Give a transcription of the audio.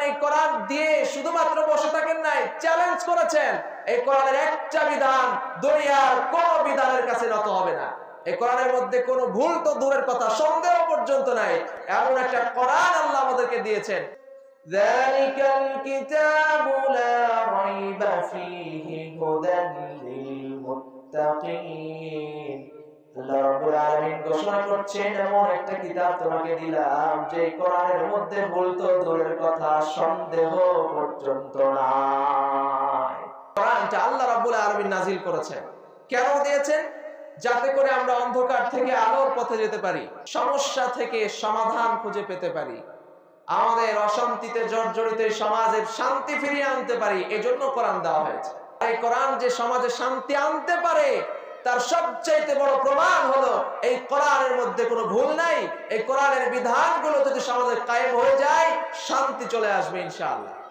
এই কোরআন দিয়ে শুধুমাত্র বসে থাকেন নাই, চ্যালেঞ্জ করেছেন এই কোরআনের একটা বিধান দুনিয়ার কোন বিধানের কাছে নত হবে না। এই কোরআনের মধ্যে কোনো ভুল তো দূরের কথা, সন্দেহ পর্যন্ত নাই। এমন একটা কোরআন আল্লাহ আমাদেরকে দিয়েছেন। যালিকাল কিতাবু লা রাইবা ফীহি হুদাল লিল মুত্তাকিন। আল্লাহ রাব্বুল আলামিন ঘোষণা করছেন, এমন একটা কিতাব তোমাকে দিলাম যে কোরআনের মধ্যে ভুল তো দূরের কথা, সন্দেহ পর্যন্ত নাই। কোরআনটা আল্লাহ রাব্বুল আলামিন নাজিল করেছেন। কেন দিয়েছেন? যাতে করে আমরা অন্ধকার থেকে আলোর পথে যেতে পারি, সমস্যা থেকে সমাধান খুঁজে পেতে পারি, আমাদের অশান্তিতে জর্জরিত সমাজের শান্তি ফিরিয়ে আনতে পারি। এজন্য কোরআন দেওয়া হয়েছে। এই কোরআন যে সমাজে শান্তি আনতে পারে তার সবচেয়ে বড় প্রমাণ হলো এই কোরআনের মধ্যে কোনো ভুল নাই। এই কোরআনের বিধানগুলো যদি সমাজে কায়েম হয়ে যায়, শান্তি চলে আসবে ইনশাআল্লাহ।